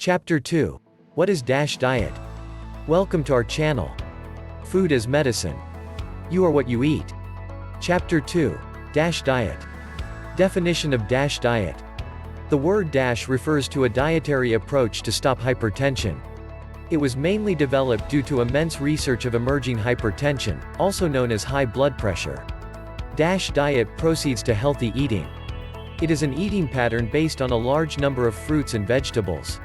Chapter 2. What is DASH diet? Welcome to our channel. Food as medicine. You are what you eat. Chapter 2. DASH diet. Definition of DASH diet. The word DASH refers to a dietary approach to stop hypertension. It was mainly developed due to immense research of emerging hypertension, also known as high blood pressure. DASH diet proceeds to healthy eating. It is an eating pattern based on a large number of fruits and vegetables.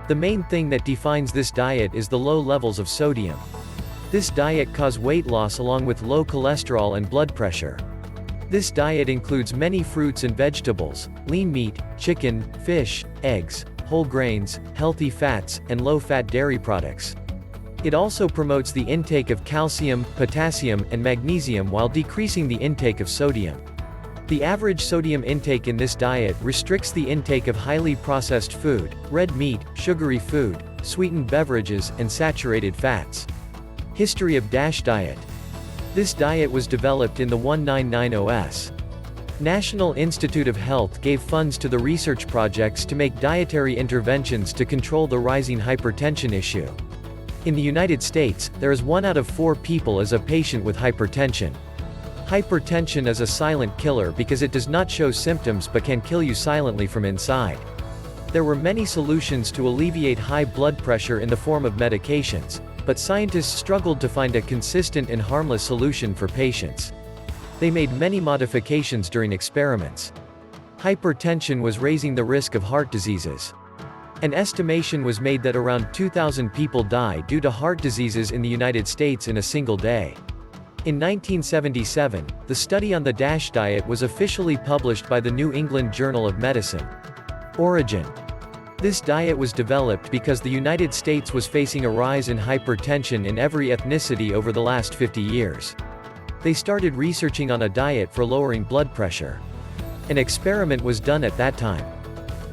The main thing that defines this diet is the low levels of sodium. This diet causes weight loss along with low cholesterol and blood pressure. This diet includes many fruits and vegetables, lean meat, chicken, fish, eggs, whole grains, healthy fats, and low-fat dairy products. It also promotes the intake of calcium, potassium, and magnesium while decreasing the intake of sodium. The average sodium intake in this diet restricts the intake of highly processed food, red meat, sugary food, sweetened beverages, and saturated fats. History of DASH diet. This diet was developed in the 1990s. National Institute of Health gave funds to the research projects to make dietary interventions to control the rising hypertension issue. In the United States, there is 1 out of 4 people as a patient with hypertension. Hypertension is a silent killer because it does not show symptoms but can kill you silently from inside. There were many solutions to alleviate high blood pressure in the form of medications, but scientists struggled to find a consistent and harmless solution for patients. They made many modifications during experiments. Hypertension was raising the risk of heart diseases. An estimation was made that around 2,000 people die due to heart diseases in the United States in a single day. In 1977, the study on the DASH diet was officially published by the New England Journal of Medicine. Origin. This diet was developed because the United States was facing a rise in hypertension in every ethnicity over the last 50 years. They started researching on a diet for lowering blood pressure. An experiment was done at that time.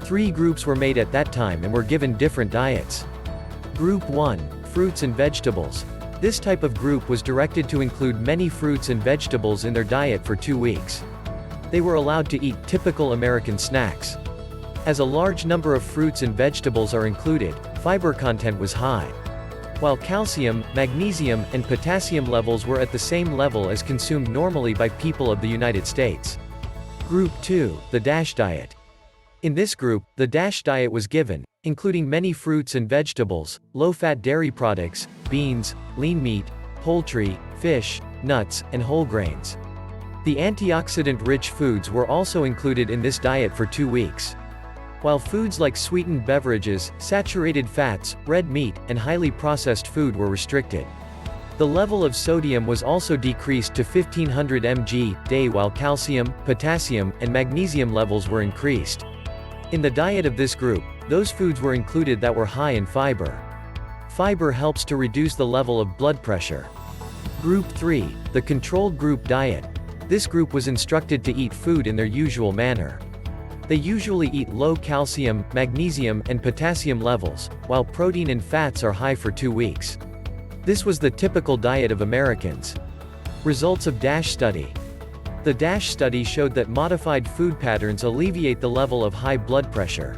3 groups were made at that time and were given different diets. Group 1, fruits and vegetables. This type of group was directed to include many fruits and vegetables in their diet for 2 weeks. They were allowed to eat typical American snacks. As a large number of fruits and vegetables are included, fiber content was high. While calcium, magnesium, and potassium levels were at the same level as consumed normally by people of the United States. Group 2, the DASH diet. In this group, the DASH diet was given, including many fruits and vegetables, low-fat dairy products, beans, lean meat, poultry, fish, nuts, and whole grains. The antioxidant-rich foods were also included in this diet for 2 weeks. While foods like sweetened beverages, saturated fats, red meat, and highly processed food were restricted. The level of sodium was also decreased to 1500 mg/day while calcium, potassium, and magnesium levels were increased. In the diet of this group, those foods were included that were high in fiber. Fiber helps to reduce the level of blood pressure. Group 3, the controlled group diet. This group was instructed to eat food in their usual manner. They usually eat low calcium, magnesium, and potassium levels, while protein and fats are high for 2 weeks. This was the typical diet of Americans. Results of DASH study. The DASH study showed that modified food patterns alleviate the level of high blood pressure.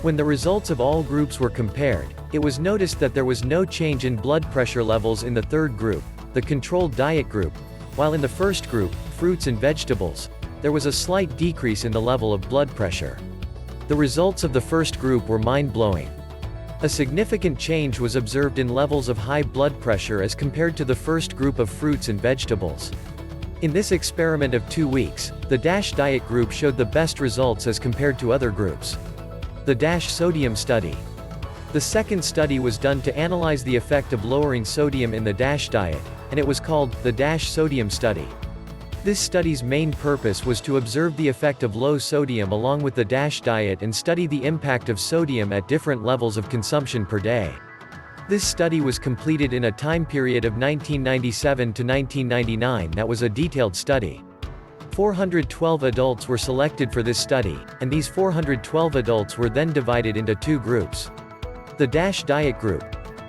When the results of all groups were compared, it was noticed that there was no change in blood pressure levels in the third group, the controlled diet group, while in the first group, fruits and vegetables, there was a slight decrease in the level of blood pressure. The results of the first group were mind-blowing. A significant change was observed in levels of high blood pressure as compared to the first group of fruits and vegetables. In this experiment of 2 weeks, the DASH diet group showed the best results as compared to other groups. The DASH sodium study. The second study was done to analyze the effect of lowering sodium in the DASH diet, and it was called the DASH sodium study. This study's main purpose was to observe the effect of low sodium along with the DASH diet and study the impact of sodium at different levels of consumption per day. This study was completed in a time period of 1997 to 1999 that was a detailed study. 412 adults were selected for this study, and these 412 adults were then divided into 2 groups. The DASH diet group.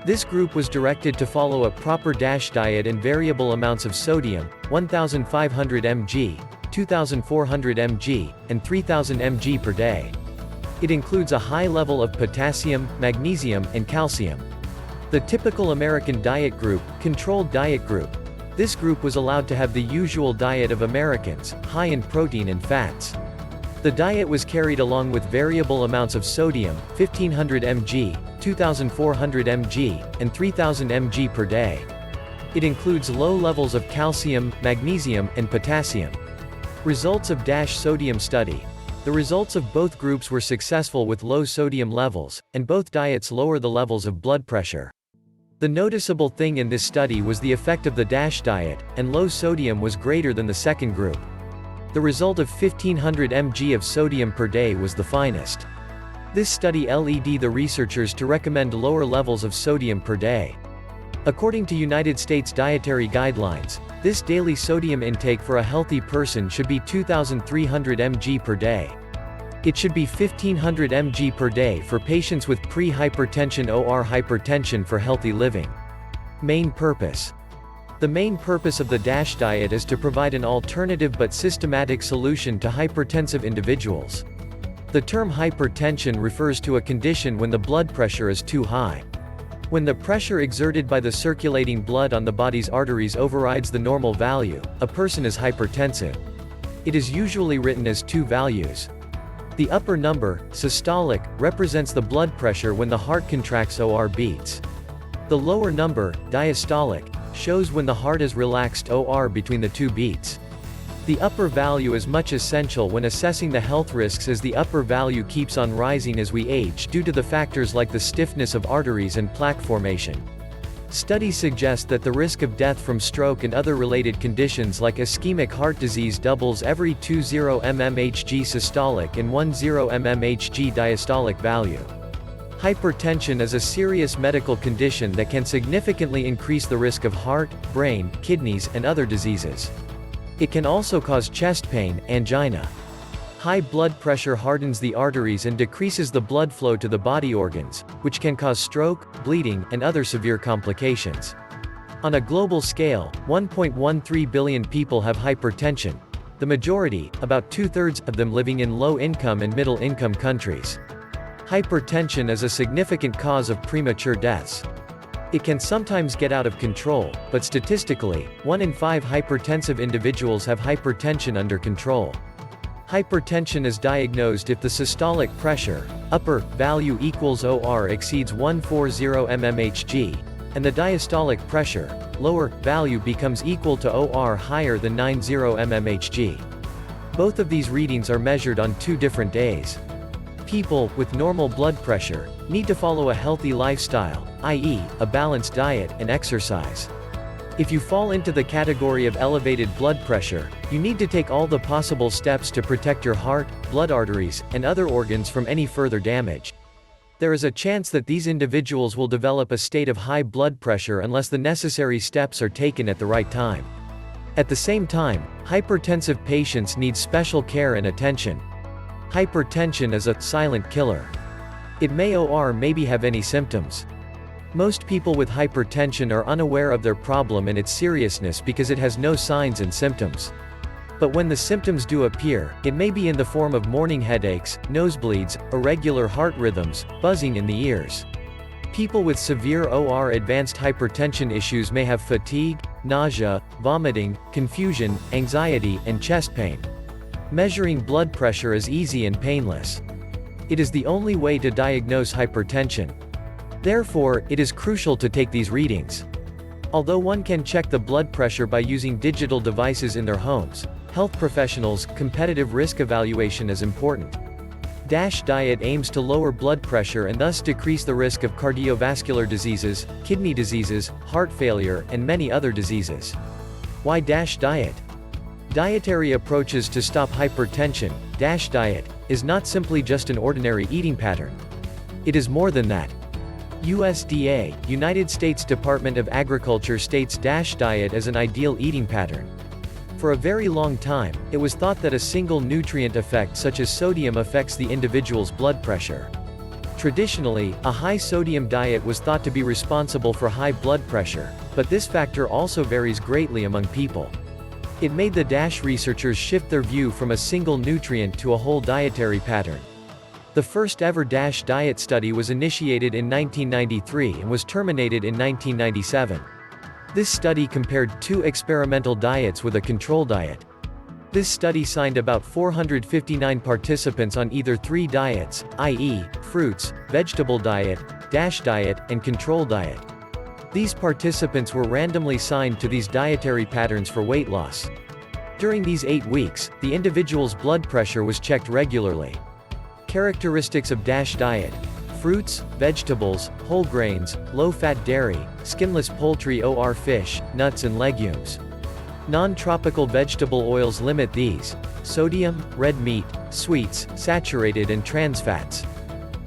This group was directed to follow a proper DASH diet and variable amounts of sodium, 1,500 mg, 2,400 mg, and 3,000 mg per day. It includes a high level of potassium, magnesium, and calcium. The typical American diet group, controlled diet group. This group was allowed to have the usual diet of Americans, high in protein and fats. The diet was carried along with variable amounts of sodium, 1500 mg, 2400 mg, and 3000 mg per day. It includes low levels of calcium, magnesium, and potassium. Results of sodium study. The results of both groups were successful with low sodium levels, and both diets lower the levels of blood pressure. The noticeable thing in this study was the effect of the diet, and low sodium was greater than the second group. The result of 1500 mg of sodium per day was the finest. This study led the researchers to recommend lower levels of sodium per day. According to United States dietary guidelines, this daily sodium intake for a healthy person should be 2300 mg per day. It should be 1500 mg per day for patients with pre-hypertension or hypertension for healthy living. Main purpose. The main purpose of the diet is to provide an alternative but systematic solution to hypertensive individuals. The term hypertension refers to a condition when the blood pressure is too high. When the pressure exerted by the circulating blood on the body's arteries overrides the normal value, a person is hypertensive. It is usually written as two values. The upper number, systolic, represents the blood pressure when the heart contracts or beats. The lower number, diastolic, shows when the heart is relaxed or between the two beats. The upper value is much essential when assessing the health risks, as the upper value keeps on rising as we age due to the factors like the stiffness of arteries and plaque formation. Studies suggest that the risk of death from stroke and other related conditions like ischemic heart disease doubles every 20 mmHg systolic and 10 mmHg diastolic value. Hypertension is a serious medical condition that can significantly increase the risk of heart, brain, kidneys, and other diseases. It can also cause chest pain, angina. High blood pressure hardens the arteries and decreases the blood flow to the body organs, which can cause stroke, bleeding, and other severe complications. On a global scale, 1.13 billion people have hypertension. The majority, about two-thirds, of them living in low-income and middle-income countries. Hypertension is a significant cause of premature deaths. It can sometimes get out of control, but statistically, 1 in 5 hypertensive individuals have hypertension under control. Hypertension is diagnosed if the systolic pressure, upper, value equals or exceeds 140 mmHg, and the diastolic pressure, lower, value becomes equal to or higher than 90 mmHg. Both of these readings are measured on 2 different days. People with normal blood pressure need to follow a healthy lifestyle, i.e., a balanced diet and exercise. If you fall into the category of elevated blood pressure, you need to take all the possible steps to protect your heart, blood arteries, and other organs from any further damage. There is a chance that these individuals will develop a state of high blood pressure unless the necessary steps are taken at the right time. At the same time, hypertensive patients need special care and attention. Hypertension is a silent killer. It may or maybe have any symptoms. Most people with hypertension are unaware of their problem and its seriousness because it has no signs and symptoms. But when the symptoms do appear, it may be in the form of morning headaches, nosebleeds, irregular heart rhythms, buzzing in the ears. People with severe or advanced hypertension issues may have fatigue, nausea, vomiting, confusion, anxiety, and chest pain. Measuring blood pressure is easy and painless. It is the only way to diagnose hypertension. Therefore, it is crucial to take these readings. Although one can check the blood pressure by using digital devices in their homes, health professionals' competitive risk evaluation is important. Diet aims to lower blood pressure and thus decrease the risk of cardiovascular diseases, kidney diseases, heart failure, and many other diseases. Why diet? Dietary approaches to stop hypertension, diet, is not simply just an ordinary eating pattern. It is more than that. USDA, United States Department of Agriculture states diet as an ideal eating pattern. For a very long time, it was thought that a single nutrient effect such as sodium affects the individual's blood pressure. Traditionally, a high sodium diet was thought to be responsible for high blood pressure, but this factor also varies greatly among people. It made the researchers shift their view from a single nutrient to a whole dietary pattern. The first ever DASH diet study was initiated in 1993 and was terminated in 1997. This study compared 2 experimental diets with a control diet. This study signed about 459 participants on either 3 diets, i.e., fruits, vegetable diet, DASH diet, and control diet. These participants were randomly signed to these dietary patterns for weight loss. During these 8 weeks, the individual's blood pressure was checked regularly. Characteristics of DASH diet: fruits, vegetables, whole grains, low-fat dairy, skinless poultry or fish, nuts and legumes. Non-tropical vegetable oils limit these: sodium, red meat, sweets, saturated and trans fats.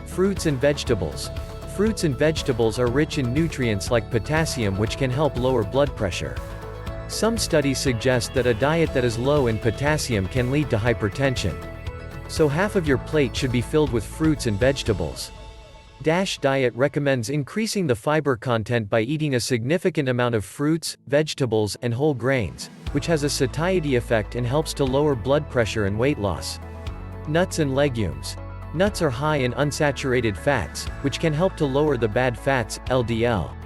Fruits and vegetables. Fruits and vegetables are rich in nutrients like potassium, which can help lower blood pressure. Some studies suggest that a diet that is low in potassium can lead to hypertension. So half of your plate should be filled with fruits and vegetables. DASH diet recommends increasing the fiber content by eating a significant amount of fruits, vegetables, and whole grains, which has a satiety effect and helps to lower blood pressure and weight loss. Nuts and legumes. Nuts are high in unsaturated fats, which can help to lower the bad fats, LDL.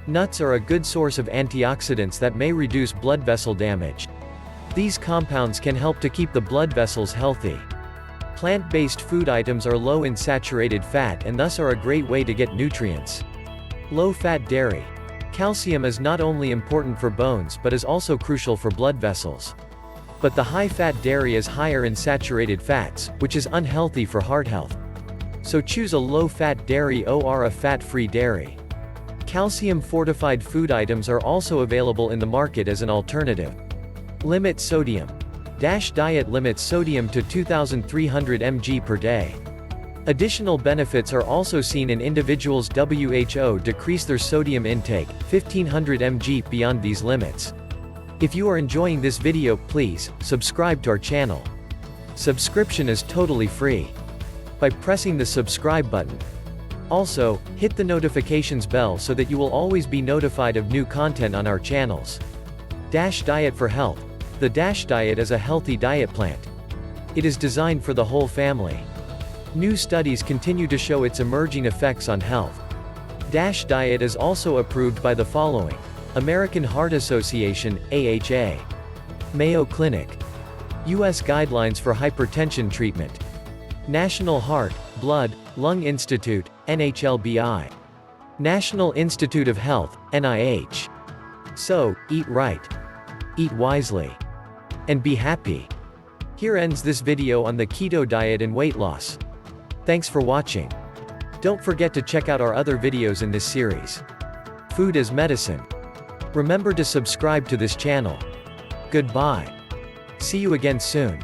Nuts are a good source of antioxidants that may reduce blood vessel damage. These compounds can help to keep the blood vessels healthy. Plant-based food items are low in saturated fat and thus are a great way to get nutrients. Low-fat dairy. Calcium is not only important for bones but is also crucial for blood vessels. But the high-fat dairy is higher in saturated fats, which is unhealthy for heart health. So choose a low-fat dairy or a fat-free dairy. Calcium-fortified food items are also available in the market as an alternative. Limit sodium. DASH diet limits sodium to 2,300 mg per day. Additional benefits are also seen in individuals. WHO decrease their sodium intake, 1,500 mg beyond these limits. If you are enjoying this video, please subscribe to our channel. Subscription is totally free by pressing the subscribe button. Also, hit the notifications bell so that you will always be notified of new content on our channels. DASH diet for health. The DASH diet is a healthy diet plan. It is designed for the whole family. New studies continue to show its emerging effects on health. DASH diet is also approved by the following: American Heart Association, AHA, Mayo Clinic, U.S. Guidelines for Hypertension Treatment, National Heart, Blood, Lung Institute, NHLBI, National Institute of Health, NIH. So, eat right, eat wisely, and be happy. Here ends this video on the keto diet and weight loss. Thanks for watching. Don't forget to check out our other videos in this series. Food as medicine. Remember to subscribe to this channel. Goodbye. See you again soon.